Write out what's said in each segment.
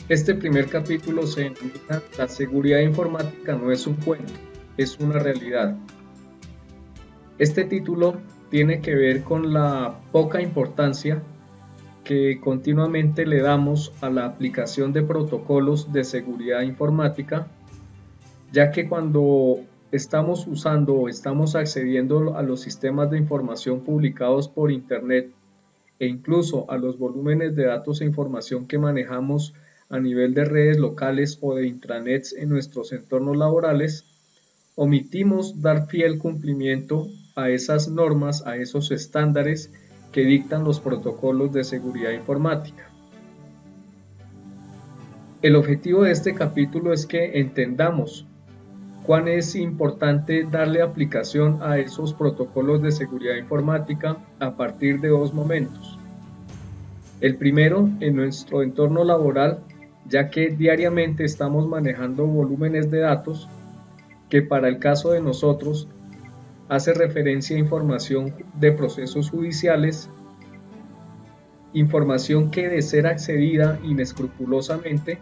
Este primer capítulo se denomina La seguridad informática no es un cuento, es una realidad. Este título tiene que ver con la poca importancia que continuamente le damos a la aplicación de protocolos de seguridad informática, ya que cuando estamos usando o estamos accediendo a los sistemas de información publicados por Internet e incluso a los volúmenes de datos e información que manejamos a nivel de redes locales o de intranets en nuestros entornos laborales, omitimos dar fiel cumplimiento a esas normas, a esos estándares que dictan los protocolos de seguridad informática. El objetivo de este capítulo es que entendamos cuán es importante darle aplicación a esos protocolos de seguridad informática a partir de dos momentos. El primero, en nuestro entorno laboral, ya que diariamente estamos manejando volúmenes de datos que para el caso de nosotros hace referencia a información de procesos judiciales, información que de ser accedida inescrupulosamente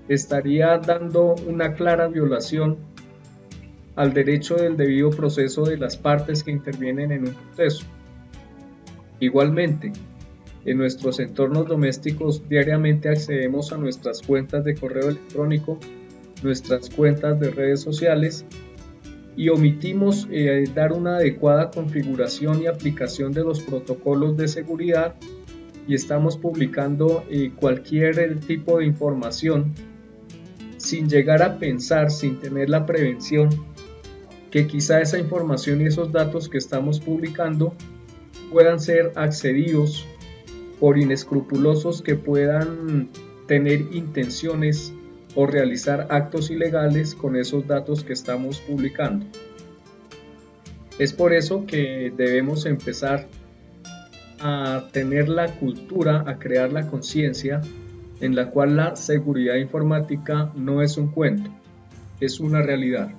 estaría dando una clara violación al derecho del debido proceso de las partes que intervienen en un proceso. Igualmente, en nuestros entornos domésticos diariamente accedemos a nuestras cuentas de correo electrónico, nuestras cuentas de redes sociales y omitimos dar una adecuada configuración y aplicación de los protocolos de seguridad y estamos publicando cualquier tipo de información sin llegar a pensar, sin tener la prevención que quizá esa información y esos datos que estamos publicando puedan ser accedidos por inescrupulosos que puedan tener intenciones o realizar actos ilegales con esos datos que estamos publicando. Es por eso que debemos empezar a tener la cultura, a crear la conciencia en la cual la seguridad informática no es un cuento, es una realidad.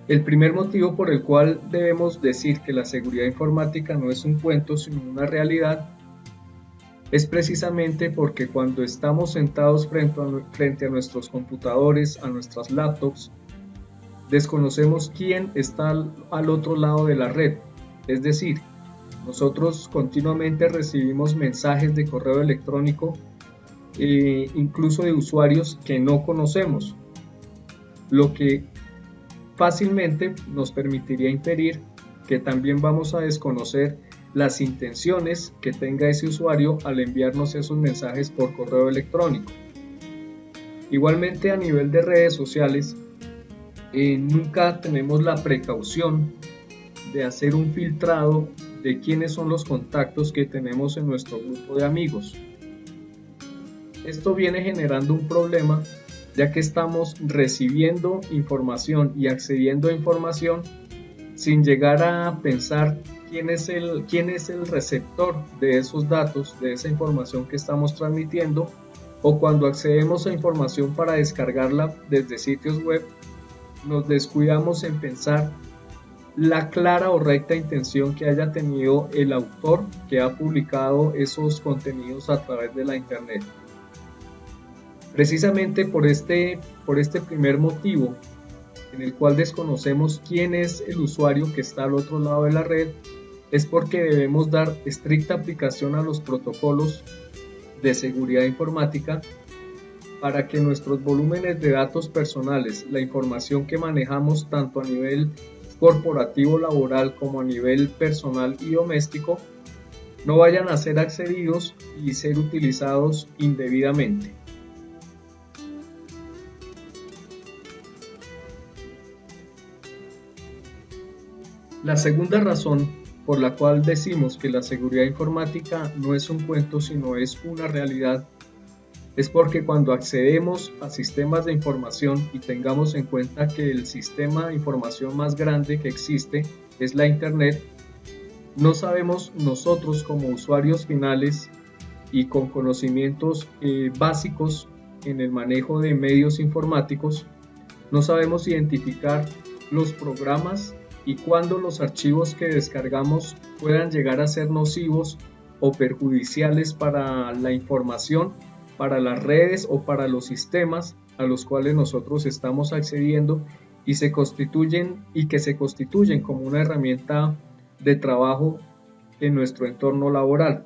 El primer motivo por el cual debemos decir que la seguridad informática no es un cuento sino una realidad es precisamente porque cuando estamos sentados frente a nuestros computadores, a nuestras laptops, desconocemos quién está al otro lado de la red. Es decir, nosotros continuamente recibimos mensajes de correo electrónico, incluso de usuarios que no conocemos, lo que fácilmente nos permitiría inferir que también vamos a desconocer las intenciones que tenga ese usuario al enviarnos esos mensajes por correo electrónico. Igualmente a nivel de redes sociales, nunca tenemos la precaución de hacer un filtrado de quiénes son los contactos que tenemos en nuestro grupo de amigos. Esto viene generando un problema ya que estamos recibiendo información y accediendo a información sin llegar a pensar quién es el receptor de esos datos, de esa información que estamos transmitiendo, o cuando accedemos a información para descargarla desde sitios web, nos descuidamos en pensar la clara o recta intención que haya tenido el autor que ha publicado esos contenidos a través de la internet. Precisamente por este primer motivo, en el cual desconocemos quién es el usuario que está al otro lado de la red, es porque debemos dar estricta aplicación a los protocolos de seguridad informática para que nuestros volúmenes de datos personales, la información que manejamos tanto a nivel corporativo laboral como a nivel personal y doméstico, no vayan a ser accedidos y ser utilizados indebidamente. La segunda razón por la cual decimos que la seguridad informática no es un cuento sino es una realidad es porque cuando accedemos a sistemas de información y tengamos en cuenta que el sistema de información más grande que existe es la Internet, no sabemos nosotros como usuarios finales y con conocimientos básicos en el manejo de medios informáticos, no sabemos identificar los programas y cuándo los archivos que descargamos puedan llegar a ser nocivos o perjudiciales para la información, para las redes o para los sistemas a los cuales nosotros estamos accediendo y que se constituyen como una herramienta de trabajo en nuestro entorno laboral.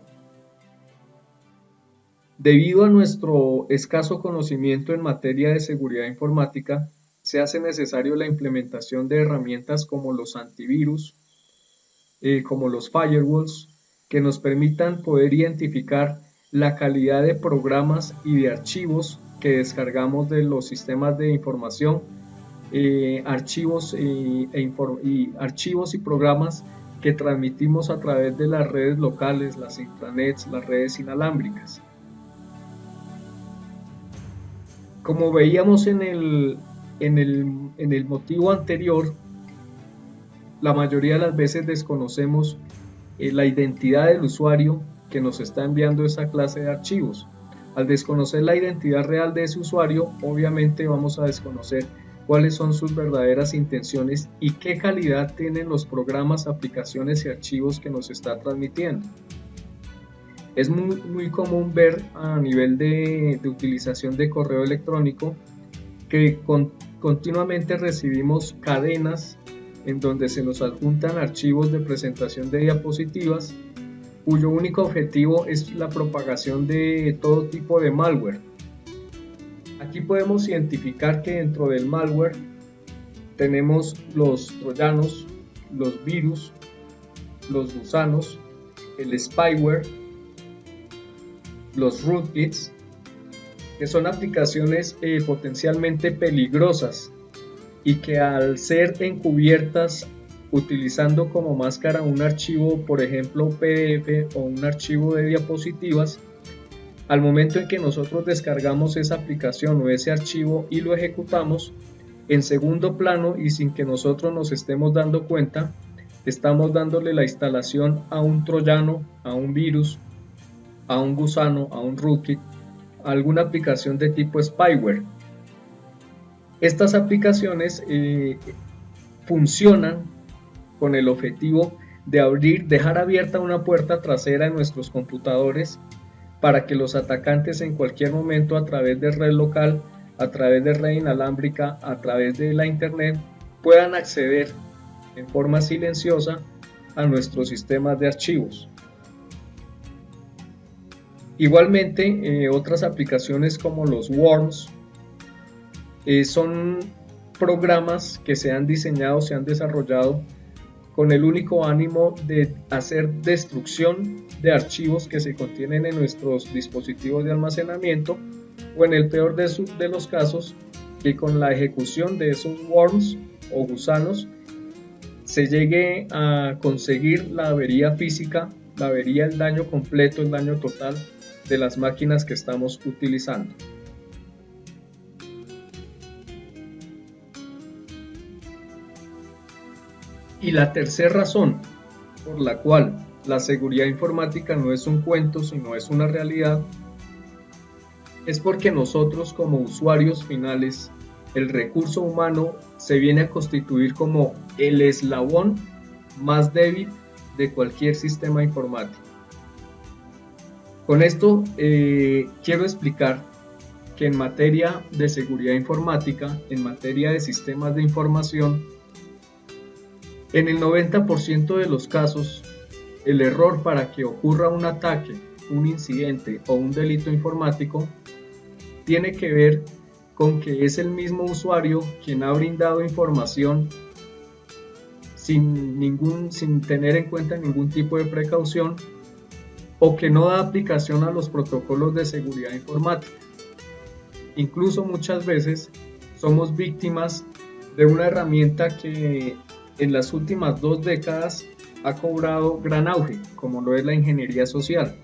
Debido a nuestro escaso conocimiento en materia de seguridad informática, se hace necesario la implementación de herramientas como los antivirus, como los firewalls, que nos permitan poder identificar la calidad de programas y de archivos que descargamos de los sistemas de información, archivos y programas que transmitimos a través de las redes locales, las intranets, las redes inalámbricas. Como veíamos en el motivo anterior, la mayoría de las veces desconocemos la identidad del usuario que nos está enviando esa clase de archivos. Al desconocer la identidad real de ese usuario, obviamente vamos a desconocer cuáles son sus verdaderas intenciones y qué calidad tienen los programas, aplicaciones y archivos que nos está transmitiendo. Es muy común ver a nivel de utilización de correo electrónico que continuamente recibimos cadenas en donde se nos adjuntan archivos de presentación de diapositivas cuyo único objetivo es la propagación de todo tipo de malware. Aquí podemos identificar que dentro del malware tenemos los troyanos, los virus, los gusanos, el spyware, los rootkits, que son aplicaciones potencialmente peligrosas y que al ser encubiertas utilizando como máscara un archivo, por ejemplo PDF o un archivo de diapositivas, al momento en que nosotros descargamos esa aplicación o ese archivo y lo ejecutamos, en segundo plano y sin que nosotros nos estemos dando cuenta, estamos dándole la instalación a un troyano, a un virus, a un gusano, a un rootkit, a alguna aplicación de tipo spyware. Estas aplicaciones funcionan con el objetivo de dejar abierta una puerta trasera en nuestros computadores para que los atacantes en cualquier momento a través de red local, a través de red inalámbrica, a través de la internet, puedan acceder en forma silenciosa a nuestros sistemas de archivos. Igualmente, otras aplicaciones como los worms son programas que se han diseñado, se han desarrollado con el único ánimo de hacer destrucción de archivos que se contienen en nuestros dispositivos de almacenamiento, o en el peor de los casos, que con la ejecución de esos worms o gusanos se llegue a conseguir la avería física, la avería, el daño completo, el daño total de las máquinas que estamos utilizando. Y la tercera razón por la cual la seguridad informática no es un cuento, sino es una realidad, es porque nosotros como usuarios finales, el recurso humano se viene a constituir como el eslabón más débil de cualquier sistema informático. Con esto quiero explicar que en materia de seguridad informática, en materia de sistemas de información, en el 90% de los casos, el error para que ocurra un ataque, un incidente o un delito informático tiene que ver con que es el mismo usuario quien ha brindado información sin tener en cuenta ningún tipo de precaución, o que no da aplicación a los protocolos de seguridad informática. Incluso muchas veces somos víctimas de una herramienta que en las últimas 2 décadas ha cobrado gran auge, como lo es la ingeniería social.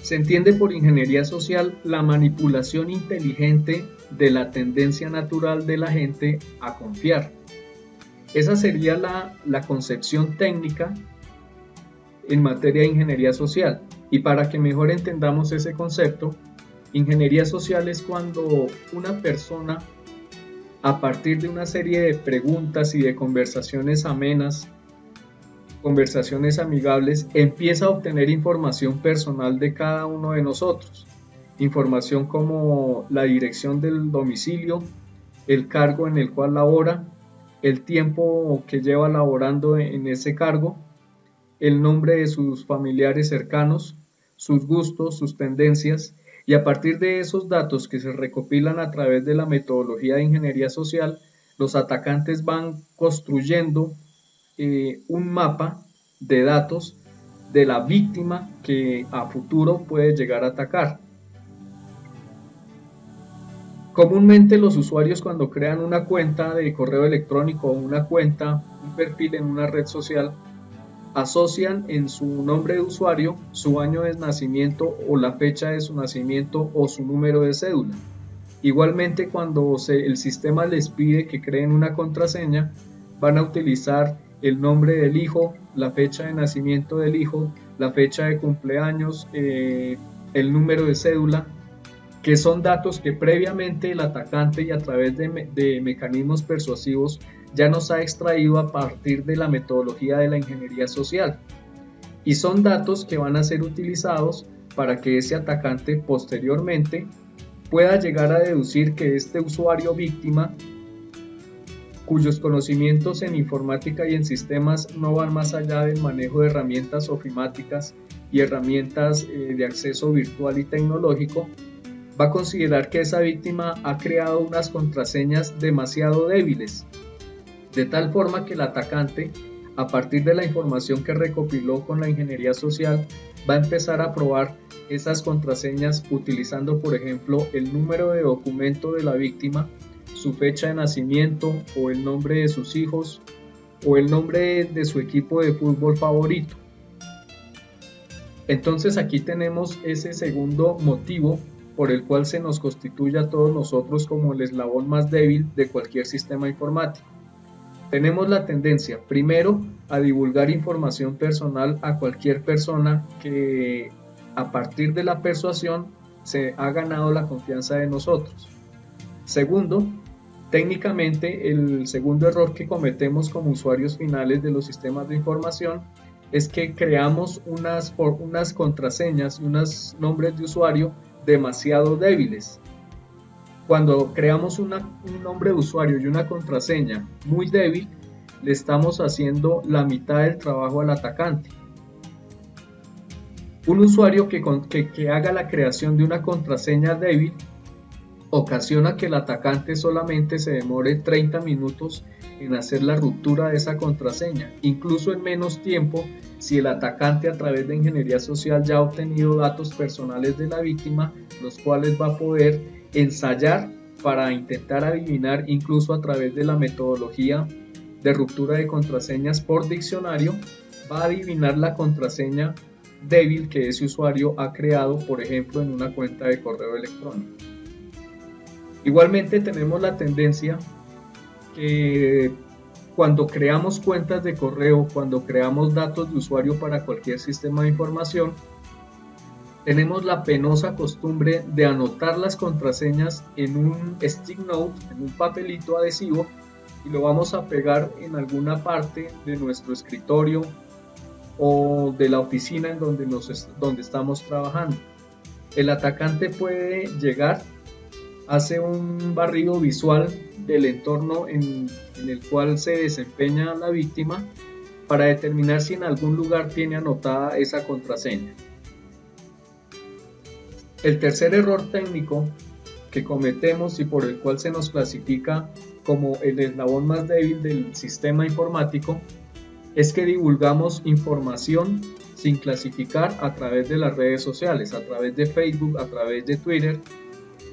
Se entiende por ingeniería social la manipulación inteligente de la tendencia natural de la gente a confiar. Esa sería la concepción técnica en materia de ingeniería social. Y para que mejor entendamos ese concepto, ingeniería social es cuando una persona a partir de una serie de preguntas y de conversaciones amenas, conversaciones amigables, empieza a obtener información personal de cada uno de nosotros. Información como la dirección del domicilio, el cargo en el cual labora, el tiempo que lleva laborando en ese cargo, el nombre de sus familiares cercanos, sus gustos, sus tendencias, y a partir de esos datos que se recopilan a través de la metodología de ingeniería social, los atacantes van construyendo un mapa de datos de la víctima que a futuro puede llegar a atacar. Comúnmente los usuarios, cuando crean una cuenta de correo electrónico o una cuenta, un perfil en una red social, asocian en su nombre de usuario su año de nacimiento o la fecha de su nacimiento o su número de cédula. Igualmente, cuando el sistema les pide que creen una contraseña, van a utilizar el nombre del hijo, la fecha de nacimiento del hijo, la fecha de cumpleaños, el número de cédula, que son datos que previamente el atacante y a través de mecanismos persuasivos ya nos ha extraído a partir de la metodología de la ingeniería social. Y son datos que van a ser utilizados para que ese atacante posteriormente pueda llegar a deducir que este usuario víctima, cuyos conocimientos en informática y en sistemas no van más allá del manejo de herramientas ofimáticas y herramientas de acceso virtual y tecnológico, va a considerar que esa víctima ha creado unas contraseñas demasiado débiles, de tal forma que el atacante, a partir de la información que recopiló con la ingeniería social, va a empezar a probar esas contraseñas utilizando, por ejemplo, el número de documento de la víctima, su fecha de nacimiento o el nombre de sus hijos o el nombre de su equipo de fútbol favorito. Entonces aquí tenemos ese segundo motivo por el cual se nos constituye a todos nosotros como el eslabón más débil de cualquier sistema informático. Tenemos la tendencia, primero, a divulgar información personal a cualquier persona que a partir de la persuasión se ha ganado la confianza de nosotros. Segundo, técnicamente el segundo error que cometemos como usuarios finales de los sistemas de información es que creamos unas contraseñas y unos nombres de usuario demasiado débiles. Cuando creamos un nombre de usuario y una contraseña muy débil, le estamos haciendo la mitad del trabajo al atacante. Un usuario que haga la creación de una contraseña débil ocasiona que el atacante solamente se demore 30 minutos en hacer la ruptura de esa contraseña, incluso en menos tiempo si el atacante a través de ingeniería social ya ha obtenido datos personales de la víctima, los cuales va a poder ensayar para intentar adivinar, incluso a través de la metodología de ruptura de contraseñas por diccionario, va a adivinar la contraseña débil que ese usuario ha creado, por ejemplo, en una cuenta de correo electrónico. Igualmente tenemos la tendencia que cuando creamos cuentas de correo, cuando creamos datos de usuario para cualquier sistema de información, tenemos la penosa costumbre de anotar las contraseñas en un stick note, en un papelito adhesivo, y lo vamos a pegar en alguna parte de nuestro escritorio o de la oficina en donde estamos trabajando. El atacante puede llegar, hace un barrido visual del entorno en el cual se desempeña la víctima para determinar si en algún lugar tiene anotada esa contraseña. El tercer error técnico que cometemos y por el cual se nos clasifica como el eslabón más débil del sistema informático es que divulgamos información sin clasificar a través de las redes sociales, a través de Facebook, a través de Twitter.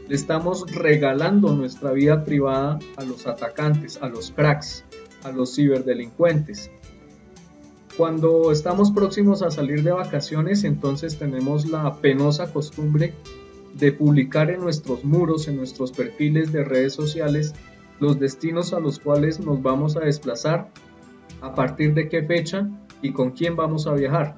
Le estamos regalando nuestra vida privada a los atacantes, a los cracks, a los ciberdelincuentes. Cuando estamos próximos a salir de vacaciones, entonces tenemos la penosa costumbre de publicar en nuestros muros, en nuestros perfiles de redes sociales, los destinos a los cuales nos vamos a desplazar, a partir de qué fecha y con quién vamos a viajar.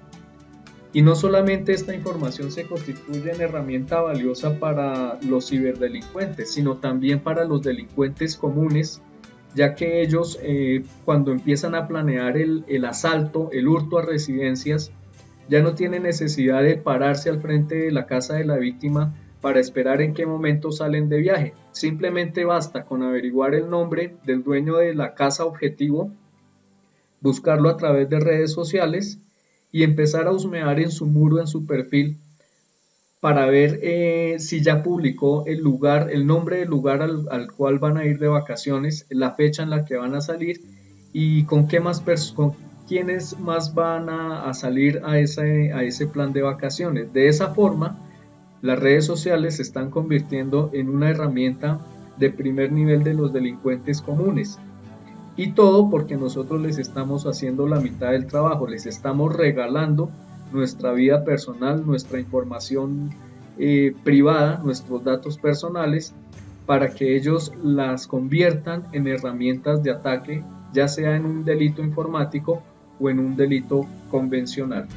Y no solamente esta información se constituye en herramienta valiosa para los ciberdelincuentes, sino también para los delincuentes comunes, ya que ellos cuando empiezan a planear el asalto, el hurto a residencias, ya no tienen necesidad de pararse al frente de la casa de la víctima para esperar en qué momento salen de viaje. Simplemente basta con averiguar el nombre del dueño de la casa objetivo, buscarlo a través de redes sociales y empezar a husmear en su muro, en su perfil, para ver si ya publicó el lugar, el nombre del lugar al cual van a ir de vacaciones, la fecha en la que van a salir y con qué más con quiénes más van a salir a ese plan de vacaciones. De esa forma, las redes sociales se están convirtiendo en una herramienta de primer nivel de los delincuentes comunes. Y todo porque nosotros les estamos haciendo la mitad del trabajo, les estamos regalando nuestra vida personal, nuestra información privada, nuestros datos personales, para que ellos las conviertan en herramientas de ataque, ya sea en un delito informático o en un delito convencional.